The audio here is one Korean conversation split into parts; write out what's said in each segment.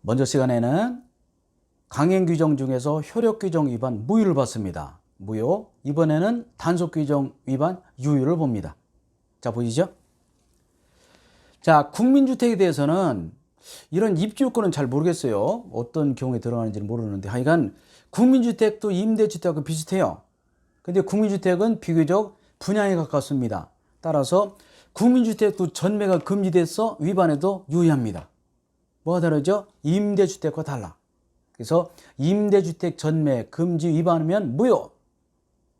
먼저 시간에는 강행 규정 중에서 효력 규정 위반 무효를 봤습니다. 무효. 이번에는 단속 규정 위반 유효를 봅니다. 자, 보이시죠? 자, 국민주택에 대해서는 이런 입지 요건은 잘 모르겠어요. 어떤 경우에 들어가는지는 모르는데 하여간 국민주택도 임대주택하고 비슷해요. 근데 국민주택은 비교적 분양에 가깝습니다. 따라서 국민주택도 전매가 금지돼서 위반해도 유의합니다. 뭐가 다르죠? 임대주택과 달라. 그래서 임대주택 전매 금지 위반하면 무효.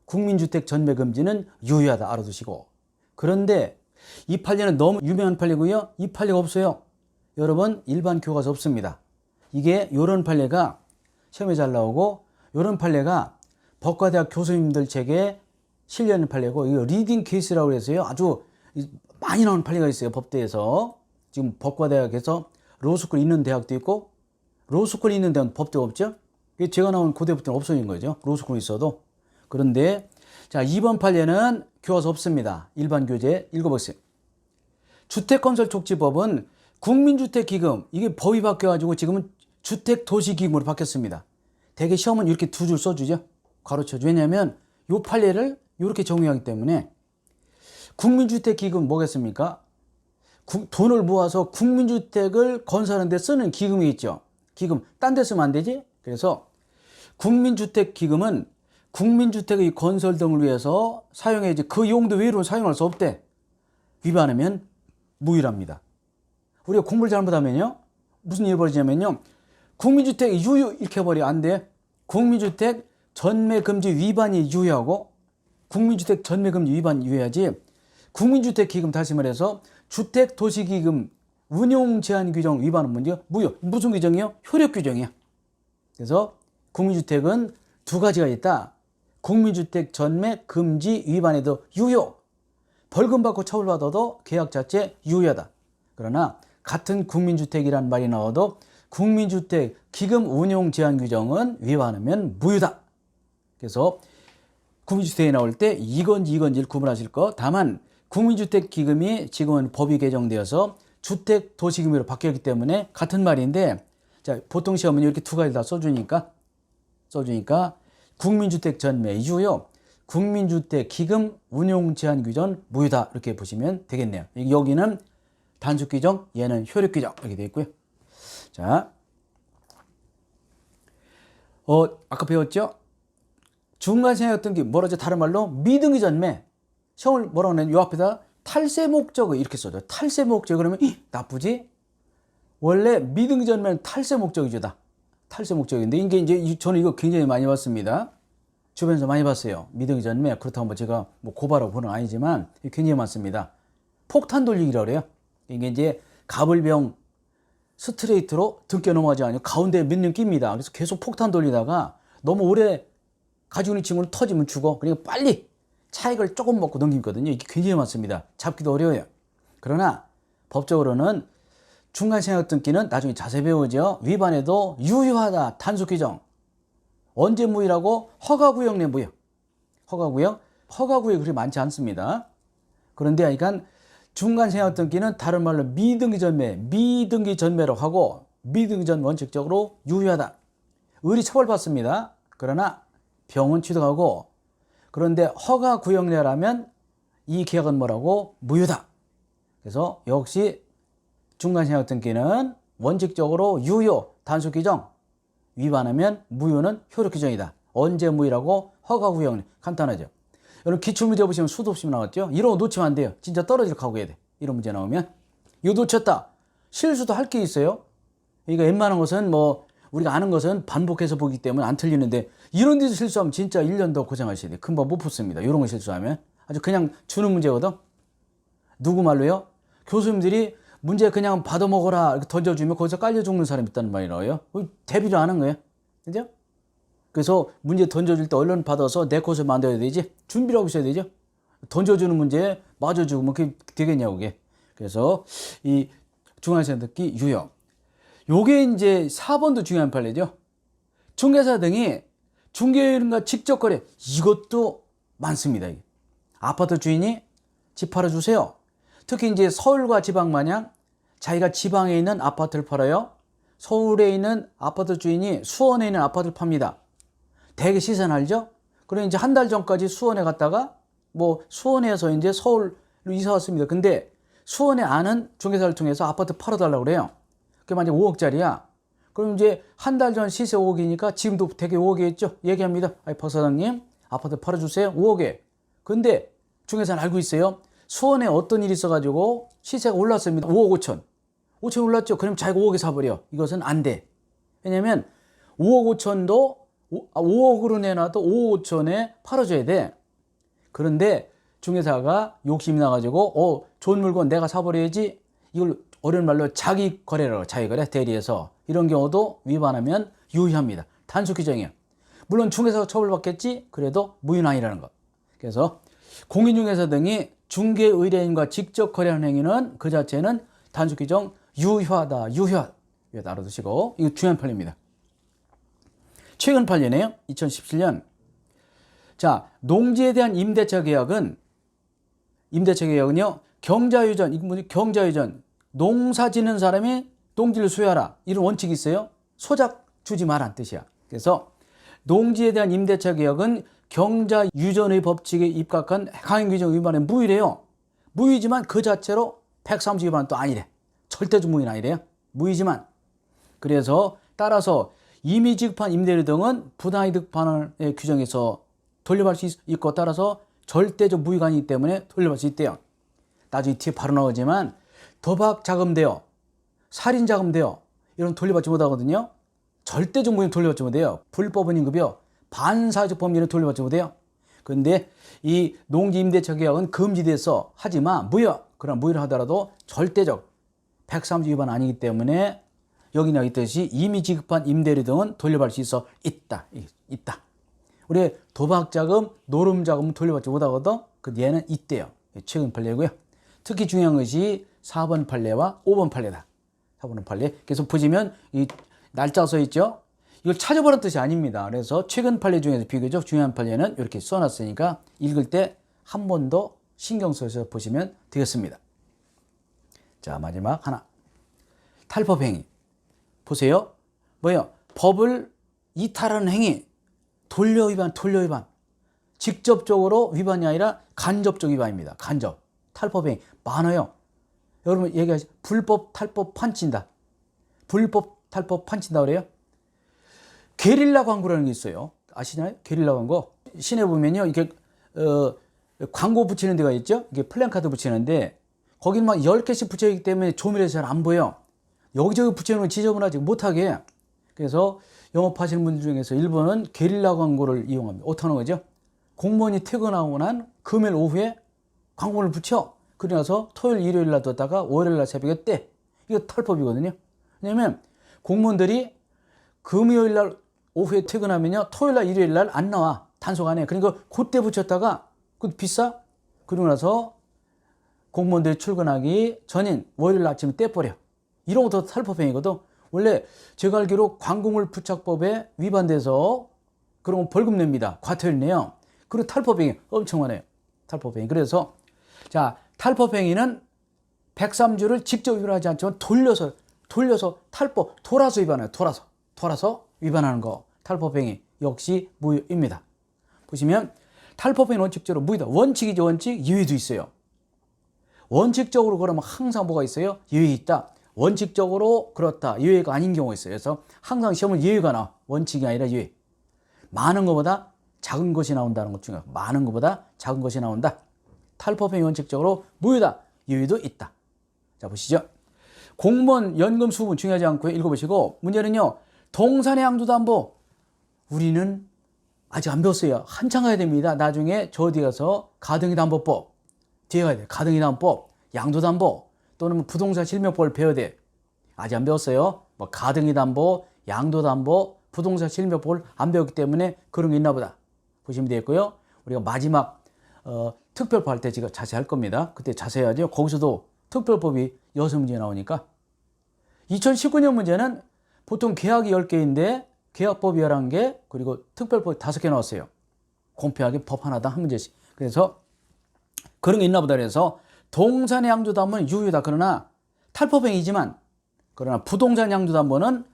국민주택 전매 금지는 유효하다 알아두시고. 그런데 이 판례는 너무 유명한 판례고요. 이 판례가 없어요. 여러분 일반 교과서 없습니다. 이게 요런 판례가 시험에 잘 나오고 요런 판례가 법과대학 교수님들 책에 실려있는 판례고 이거 리딩 케이스라고 해서요. 아주 많이 나오는 판례가 있어요. 법대에서. 지금 법과대학에서 로스쿨 있는 대학도 있고 로스쿨 있는 대학은 법대가 없죠. 제가 나온 고대부터는 없어진 거죠. 로스쿨 있어도. 그런데 자 2번 판례는 교과서 없습니다. 일반 교재 읽어보세요. 주택건설촉지법은 국민주택기금 이게 법이 바뀌어가지고 지금은 주택도시기금으로 바뀌었습니다. 대개 시험은 이렇게 두 줄 써주죠. 가로쳐줘. 왜냐하면 요 판례를 이렇게 정의하기 때문에 국민주택기금 뭐겠습니까? 돈을 모아서 국민주택을 건설하는 데 쓰는 기금이 있죠. 기금 딴 데 쓰면 안 되지. 그래서 국민주택기금은 국민주택의 건설 등을 위해서 사용해야지 그 용도 외로는 사용할 수 없대. 위반하면 무효랍니다. 우리가 공부를 잘못하면요 무슨 일이 벌어지냐면요 국민주택 유효 이렇게 해버려. 안 돼. 국민주택 전매금지 위반이 유효하고 국민주택 전매금지 위반 유효하지 국민주택기금 다시 말해서 주택도시기금 운용제한규정 위반은 뭔데요? 무효. 무슨 규정이요? 효력규정이야. 그래서 국민주택은 두 가지가 있다. 국민주택 전매금지 위반에도 유효. 벌금 받고 처벌받아도 계약 자체 유효하다. 그러나 같은 국민주택이란 말이 나와도 국민주택 기금 운용 제한 규정은 위반하면 무효다. 그래서 국민주택에 나올 때 이건지를 구분하실 거. 다만 국민주택 기금이 지금은 법이 개정되어서 주택도시기금으로 바뀌었기 때문에 같은 말인데 자 보통 시험은 이렇게 두 가지 다 써주니까 국민주택 전매 유효, 국민주택 기금 운용 제한 규정 무효다 이렇게 보시면 되겠네요. 여기는 단속 규정, 얘는 효력 규정 이렇게 되어 있고요. 자, 아까 배웠죠? 중간생각했던 게 뭐라죠? 다른 말로 미등기 전매. 시험을 뭐라고 하냐면 요 앞에다 탈세 목적의 이렇게 써줘. 탈세 목적 그러면 나쁘지? 원래 미등기 전매는 탈세 목적이죠. 탈세 목적인데 이게 이제 저는 이거 굉장히 많이 봤습니다. 주변에서 많이 봤어요. 미등기 전매. 그렇다고 뭐 제가 뭐 고발하고 보는 건 아니지만 굉장히 많습니다. 폭탄 돌리기라고 그래요. 이게 이제 가불병 스트레이트로 등겨 넘어가지 않고 가운데 몇 년 낍니다. 그래서 계속 폭탄 돌리다가 너무 오래 가지고 있는 친구는 터지면 죽어. 그러니까 빨리 차익을 조금 먹고 넘기거든요. 이게 굉장히 많습니다. 잡기도 어려워요. 그러나 법적으로는 중간생각 등기는 나중에 자세히 배우죠. 위반해도 유효하다. 단속 규정. 언제 무효라고? 허가구역 내 무효. 허가구역이 그렇게 많지 않습니다. 그런데 하여간 중간생각 등기는 다른 말로 미등기 전매로 하고 미등기 전 원칙적으로 유효하다. 의리 처벌받습니다. 그러나 병은 취득하고 그런데 허가구역내라면 이 계약은 뭐라고? 무효다. 그래서 역시 중간생각 등기는 원칙적으로 유효 단속 규정 위반하면 무효는 효력 규정이다. 언제 무효라고? 허가구역 간단하죠. 여러분 기출문제 보시면 수도 없이 나왔죠. 이런 거 놓치면 안 돼요. 진짜 떨어질 각오 해야 돼. 이런 문제 나오면 이거 놓쳤다. 실수도 할 게 있어요. 그러니까 웬만한 것은 뭐 우리가 아는 것은 반복해서 보기 때문에 안 틀리는데 이런 데서 실수하면 진짜 1년 더 고생하셔야 돼요. 금방 못 푸습니다. 이런 거 실수하면 아주 그냥 주는 문제거든. 누구 말로요? 교수님들이 문제 그냥 받아먹어라 이렇게 던져주면 거기서 깔려 죽는 사람이 있다는 말이 나와요. 대비를 안 한 거예요. 그죠? 그래서 문제 던져줄 때 얼른 받아서 내 것을 만들어야 되지. 준비를 하고 있어야 되죠. 던져주는 문제에 맞아 죽으면 그게 되겠냐고 그게. 그래서 이 중간생각 등기 유효. 요게 이제 4번도 중요한 판례죠. 중개사 등이 중개인과 직접 거래 이것도 많습니다. 아파트 주인이 집 팔아주세요. 특히 이제 서울과 지방 마냥 자기가 지방에 있는 아파트를 팔아요. 서울에 있는 아파트 주인이 수원에 있는 아파트를 팝니다. 대개 시세 알죠? 그럼 이제 한 달 전까지 수원에 갔다가 뭐 수원에서 이제 서울로 이사 왔습니다. 근데 수원에 아는 중개사를 통해서 아파트 팔아달라고 그래요. 그게 만약 5억짜리야. 그럼 이제 한 달 전 시세 5억이니까 지금도 되게 5억이겠죠? 얘기합니다. 아이, 박 사장님, 아파트 팔아주세요. 5억에. 근데 중개사는 알고 있어요. 수원에 어떤 일이 있어가지고 시세가 올랐습니다. 5억 5천. 5천 올랐죠? 그럼 자기가 5억에 사버려. 이것은 안 돼. 왜냐면 5억 5천도 5억으로 내놔도 5억 5천에 팔아줘야 돼. 그런데 중개사가 욕심이 나가지고 좋은 물건 내가 사버려야지. 이걸 어려운 말로 자기 거래라고, 자기 거래 대리해서 이런 경우도 위반하면 유효합니다. 단속 규정이에요. 물론 중개사가 처벌받겠지. 그래도 무효난이라는 것. 그래서 공인중개사 등이 중개 의뢰인과 직접 거래하는 행위는 그 자체는 단속 규정 유효하다. 유효하다. 이거 알아두시고, 이거 중요한 판례입니다. 최근 판례네요. 2017년. 자, 농지에 대한 임대차 계약은요, 경자유전, 이거 뭐지? 경자유전. 농사 짓는 사람이 농지를 소유하라. 이런 원칙이 있어요. 소작 주지 마라는 뜻이야. 그래서 농지에 대한 임대차 계약은 경자유전의 법칙에 입각한 강행규정 위반에 무효래요. 무효지만 그 자체로 130 위반은 또 아니래. 절대적 무효는 아니래요. 무효지만. 그래서 따라서 이미 지급한 임대료 등은 부당이득 반환의 규정에서 돌려받을 수 있고, 따라서 절대적 무효가 아니기 때문에 돌려받을 수 있대요. 나중에 뒤에 바로 나오지만 도박 자금대여, 살인 자금대여 이런 돌려받지 못하거든요. 절대적 무효는 돌려받지 못해요. 불법은 임급이요. 반사회적 법률은 돌려받지 못해요. 그런데 이 농지 임대차 계약은 금지돼서 하지만 무효. 그러나 무효를 하더라도 절대적 130 위반 아니기 때문에 여기 나와 있듯이 이미 지급한 임대료 등은 돌려받을 수 있어 있다. 우리 도박자금, 노름자금은 돌려받지 못하거든. 그 얘는 있대요. 최근 판례고요. 특히 중요한 것이 4번 판례와 5번 판례다. 4번 판례. 그래서 보시면 이 날짜 써 있죠. 이걸 찾아보라는 뜻이 아닙니다. 그래서 최근 판례 중에서 비교적 중요한 판례는 이렇게 써놨으니까 읽을 때 한 번 더 신경 써서 보시면 되겠습니다. 자, 마지막 하나. 탈법행위. 보세요. 뭐예요? 법을 이탈하는 행위. 돌려 위반. 직접적으로 위반이 아니라 간접적 위반입니다. 간접. 탈법행위. 많아요. 여러분 얘기하시 불법 탈법 판친다. 불법 탈법 판친다 그래요? 게릴라 광고라는 게 있어요. 아시나요? 게릴라 광고. 시내 보면요. 이게 광고 붙이는 데가 있죠. 이게 플랜카드 붙이는데 거기는 막 10개씩 붙여 있기 때문에 조밀해서 잘 안 보여. 여기저기 붙여놓은 지저분하지 못하게. 그래서 영업하시는 분들 중에서 일부는 게릴라 광고를 이용합니다. 어떻게 하는 거죠? 공무원이 퇴근하고 난 금요일 오후에 광고를 붙여. 그러나서 토요일, 일요일 날 뒀다가 월요일 날 새벽에 떼. 이거 탈법이거든요. 왜냐면 공무원들이 금요일 날 오후에 퇴근하면요, 토요일 날, 일요일 날 안 나와. 단속 안 해. 그러니까 그때 붙였다가 그 비싸? 그러고 나서 공무원들이 출근하기 전인 월요일 아침에 떼버려. 이런 것도 탈법행위거든. 원래 제가 알기로 광고물 부착법에 위반돼서 그런 거 벌금 냅니다. 과태료 내요. 그리고 탈법행위 엄청 많아요. 탈법행위. 그래서 자, 탈법행위는 103조를 직접 위반하지 않지만 돌려서 탈법, 돌아서 위반해요. 돌아서 위반하는 거. 탈법행위 역시 무효입니다. 보시면 탈법행위 원칙적으로 무효다. 원칙이죠. 원칙. 예외도 있어요. 원칙적으로 그러면 항상 뭐가 있어요? 예외 있다. 원칙적으로 그렇다. 예외가 아닌 경우가 있어요. 그래서 항상 시험은 예외가 나와. 원칙이 아니라 예외. 많은 것보다 작은 것이 나온다는 것 중요해요. 많은 것보다 작은 것이 나온다. 탈법행위 원칙적으로 무효다. 예외도 있다. 자, 보시죠. 공무원 연금 수분 중요하지 않고요. 읽어보시고 문제는요. 동산의 양도담보. 우리는 아직 안 배웠어요. 한참 가야 됩니다. 나중에 저 뒤에 가서 가등기담보법 뒤에 가야 돼요. 가등기담보법, 양도담보 또는 부동산 실명법을 배워야 돼. 아직 안 배웠어요. 뭐 가등기담보, 양도담보, 부동산 실명법을 안 배웠기 때문에 그런 게 있나 보다. 보시면 되겠고요. 우리가 마지막 특별법 할 때 제가 자세히 할 겁니다. 그때 자세히 하죠. 거기서도 특별법이 6문제 나오니까. 2019년 문제는 보통 계약이 10개인데 계약법이 11개, 그리고 특별법이 5개 나왔어요. 공평하게 법 하나당 한 문제씩. 그래서 그런 게 있나 보다. 그래서 동산의 양도담보는 유효다. 그러나 탈법행위지만 그러나 부동산 양도담보는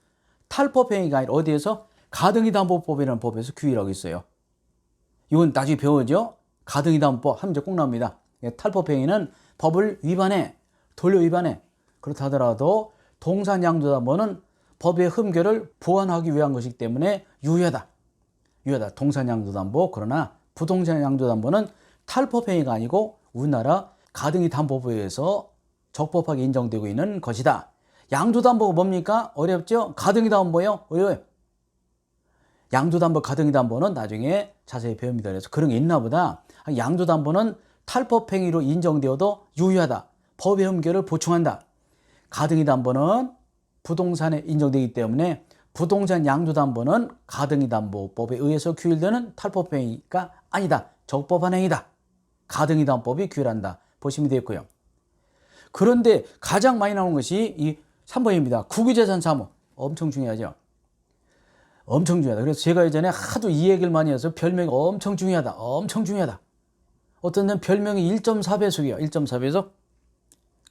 탈법행위가 아니라 어디에서 가등기담보법이라는 법에서 규율하고 있어요. 이건 나중에 배우죠. 가등기담보법 하면 꼭 나옵니다. 탈법행위는 법을 위반해, 돌려 위반해. 그렇다 하더라도 동산양도담보는 법의 흠결을 보완하기 위한 것이기 때문에 유효하다. 유효하다. 동산양도담보. 그러나 부동산양도담보는 탈법행위가 아니고 우리나라 가등기담보법에서 적법하게 인정되고 있는 것이다. 양도담보가 뭡니까? 어렵죠? 가등기담보요? 어려워요. 양도담보, 가등기담보는 나중에 자세히 배웁니다. 그래서 그런 게 있나 보다. 양도담보는 탈법행위로 인정되어도 유효하다. 법의 흠결을 보충한다. 가등기담보는 부동산에 인정되기 때문에 부동산 양도담보는 가등기담보법에 의해서 규율되는 탈법행위가 아니다. 적법한 행위다. 가등기담보법이 규율한다. 보시면 되겠고요. 그런데 가장 많이 나오는 것이 이 3번입니다. 국유재산 사무. 엄청 중요하죠. 엄청 중요하다. 그래서 제가 예전에 하도 이 얘기를 많이 해서 별명이 엄청 중요하다. 엄청 중요하다. 어떤 데는 별명이 1.4배속이에요. 1.4배속.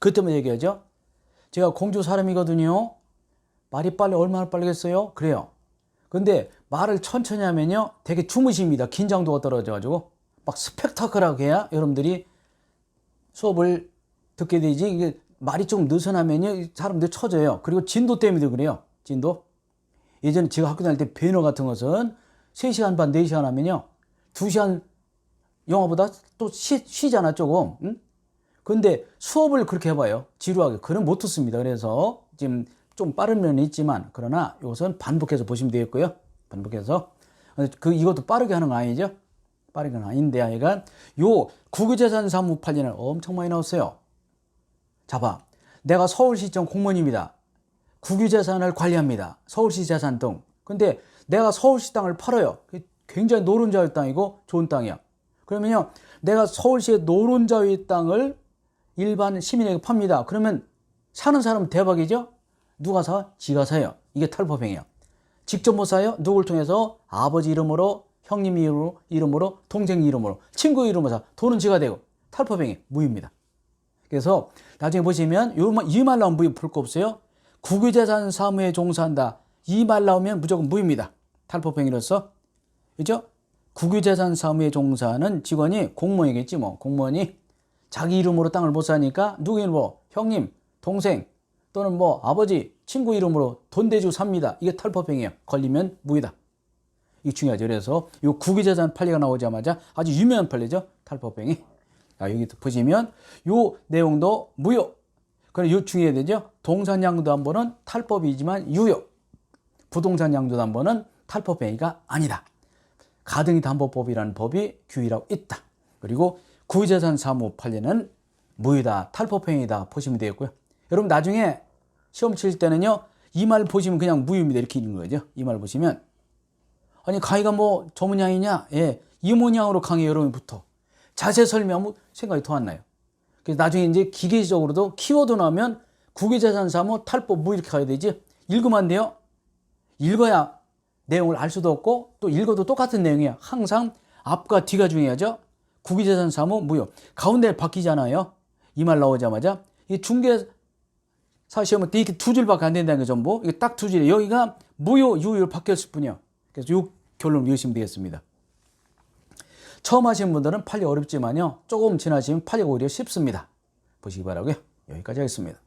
그때만 얘기하죠. 제가 공주 사람이거든요. 말이 빨리 얼마나 빠르겠어요? 그래요. 근데 말을 천천히 하면요. 되게 주무십니다. 긴장도가 떨어져가지고. 막 스펙타클하게 해야 여러분들이 수업을 듣게 되지. 이게 말이 좀 느슨하면요. 사람들 쳐져요. 그리고 진도 때문에도 그래요. 진도. 예전에 제가 학교 다닐 때 배너 같은 것은 3시간 반, 4시간 하면요. 2시간 영화보다 또 쉬잖아, 조금. 응? 근데 수업을 그렇게 해봐요. 지루하게. 그럼 못 듣습니다. 그래서 지금 좀 빠른 면이 있지만, 그러나 이것은 반복해서 보시면 되겠고요. 반복해서. 이것도 빠르게 하는 거 아니죠? 빠르게 하는 거 아닌데, 하여간, 요 국유재산 사무 판례는 엄청 많이 나왔어요. 자, 봐. 내가 서울시청 공무원입니다. 국유재산을 관리합니다. 서울시 재산 등. 근데 내가 서울시 땅을 팔아요. 굉장히 노른자의 땅이고 좋은 땅이야. 그러면요, 내가 서울시의 노른자의 땅을 일반 시민에게 팝니다. 그러면 사는 사람은 대박이죠? 누가 사? 지가 사요. 이게 탈법행위야. 직접 못 사요? 누굴 통해서? 아버지 이름으로, 형님 이름으로, 동생 이름으로, 친구 이름으로 사. 돈은 지가 되고. 탈법행위, 무효입니다. 그래서 나중에 보시면 이 말 나오면 무효 볼 거 없어요. 국유재산 사무에 종사한다. 이 말 나오면 무조건 무효입니다. 탈법행위로서. 그죠? 국유재산 사무에 종사하는 직원이 공무원이겠지 뭐. 공무원이 자기 이름으로 땅을 못 사니까 누구 이름으로? 형님, 동생 또는 뭐 아버지, 친구 이름으로 돈 대주고 삽니다. 이게 탈법행위예요. 걸리면 무효다. 이게 중요하죠. 그래서 이 국유재산 판례가 나오자마자 아주 유명한 판례죠. 탈법행위. 여기 보시면 이 내용도 무효. 그럼 요 중요해야 되죠. 동산양도담보는 탈법이지만 유효. 부동산 양도담보는 탈법행위가 아니다. 가등기담보법이라는 법이 규율하고 있다. 그리고 국유재산 사무 판례는 무효다. 탈법행위다. 보시면 되겠고요. 여러분 나중에 시험 칠 때는요. 이 말 보시면 그냥 무효입니다. 이렇게 있는 거죠. 이 말 보시면. 아니 강의가 뭐 저문양이냐? 예, 이문양으로 강의 여러분부터. 자세 설명하면 생각이 더 안 나요. 그래서 나중에 이제 기계적으로도 키워드 나오면 국유재산 사무 탈법 뭐 이렇게 가야 되지? 읽으면 안 돼요. 읽어야 내용을 알 수도 없고 또 읽어도 똑같은 내용이야. 항상 앞과 뒤가 중요하죠. 국유재산 사무 무효. 가운데 바뀌잖아요. 이 말 나오자마자 이 중개사 시험은 이렇게 2줄밖에 안 된다는 게 전부. 이게 딱 2줄이에요. 여기가 무효, 유효로 바뀌었을 뿐이요. 그래서 이 결론 외우시면 되겠습니다. 처음 하시는 분들은 판례 어렵지만요. 조금 지나시면 판례가 오히려 쉽습니다. 보시기 바라고요. 여기까지 하겠습니다.